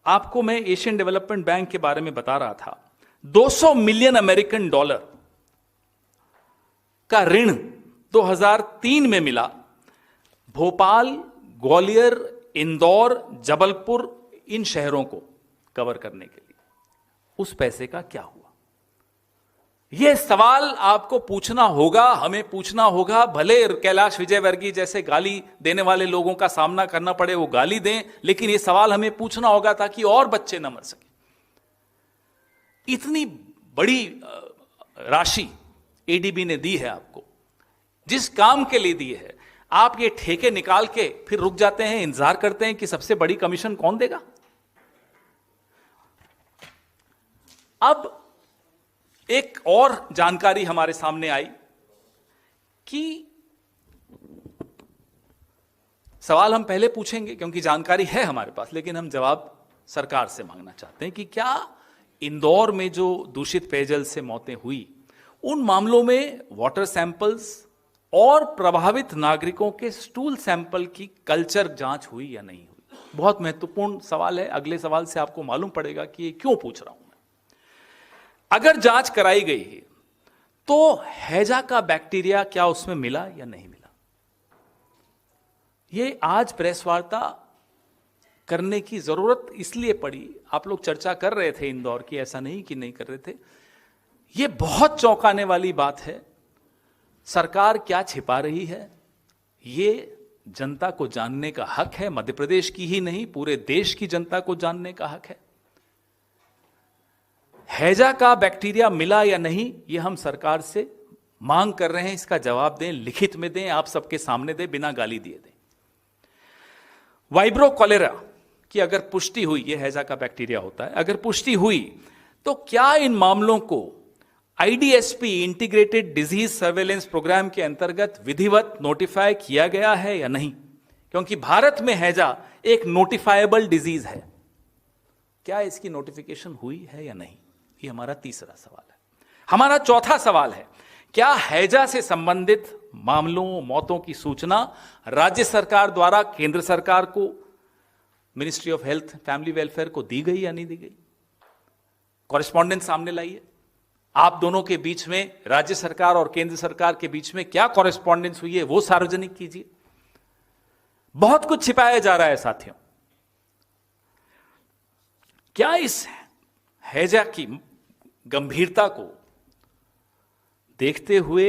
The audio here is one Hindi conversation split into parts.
आपको मैं एशियन डेवलपमेंट बैंक के बारे में बता रहा था। 200 मिलियन अमेरिकन डॉलर का ऋण 2003 में मिला भोपाल, ग्वालियर, इंदौर, जबलपुर, इन शहरों को कवर करने के लिए। उस पैसे का क्या हुआ? यह सवाल आपको पूछना होगा, हमें पूछना होगा। भले कैलाश विजयवर्गीय जैसे गाली देने वाले लोगों का सामना करना पड़े, वो गाली दें, लेकिन यह सवाल हमें पूछना होगा ताकि और बच्चे न मर सके। इतनी बड़ी राशि एडीबी ने दी है आपको, जिस काम के लिए दी है, आप ये ठेके निकाल के फिर रुक जाते हैं, इंतजार करते हैं कि सबसे बड़ी कमीशन कौन देगा। अब एक और जानकारी हमारे सामने आई कि सवाल हम पहले पूछेंगे क्योंकि जानकारी है हमारे पास, लेकिन हम जवाब सरकार से मांगना चाहते हैं कि क्या इंदौर में जो दूषित पेयजल से मौतें हुई, उन मामलों में वाटर सैंपल्स और प्रभावित नागरिकों के स्टूल सैंपल की कल्चर जांच हुई या नहीं हुई? बहुत महत्वपूर्ण सवाल है। अगले सवाल से आपको मालूम पड़ेगा कि ये क्यों पूछ रहा हूं मैं। अगर जांच कराई गई है तो हैजा का बैक्टीरिया क्या उसमें मिला या नहीं मिला? ये आज प्रेस वार्ता करने की जरूरत इसलिए पड़ी, आप लोग चर्चा कर रहे थे इंदौर की, ऐसा नहीं कि नहीं कर रहे थे। ये बहुत चौंकाने वाली बात है। सरकार क्या छिपा रही है, ये जनता को जानने का हक है। मध्य प्रदेश की ही नहीं, पूरे देश की जनता को जानने का हक है। हैजा का बैक्टीरिया मिला या नहीं, ये हम सरकार से मांग कर रहे हैं। इसका जवाब दें, लिखित में दें, आप सबके सामने दें, बिना गाली दिए दें। वाइब्रो कॉलेरा की अगर पुष्टि हुई, ये हैजा का बैक्टीरिया होता है, अगर पुष्टि हुई तो क्या इन मामलों को IDSP integrated disease surveillance programme के अंतर्गत विधिवत नोटिफाई किया गया है या नहीं? क्योंकि भारत में हैजा एक नोटिफाइबल डिजीज है। क्या इसकी नोटिफिकेशन हुई है या नहीं? ये हमारा तीसरा सवाल है। हमारा चौथा सवाल है, क्या हैजा से संबंधित मामलों, मौतों की सूचना राज्य सरकार द्वारा केंद्र सरकार को, ministry of health family welfare को दी गई या नहीं दी गई? कॉरेस्पॉन्डेंस सामने लाइए। आप दोनों के बीच में, राज्य सरकार और केंद्र सरकार के बीच में क्या कॉरेस्पॉन्डेंस हुई है, वो सार्वजनिक कीजिए। बहुत कुछ छिपाया जा रहा है साथियों। क्या इस हैजा की गंभीरता को देखते हुए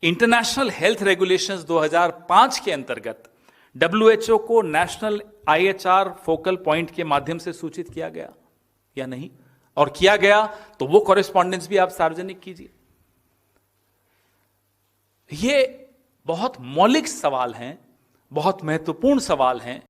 इंटरनेशनल हेल्थ रेगुलेशंस 2005 के अंतर्गत डब्ल्यूएचओ को नेशनल आईएचआर फोकल पॉइंट के माध्यम से सूचित किया गया या नहीं? और किया गया तो वो कॉरेस्पॉन्डेंस भी आप सार्वजनिक कीजिए। ये बहुत मौलिक सवाल हैं, बहुत महत्वपूर्ण सवाल हैं।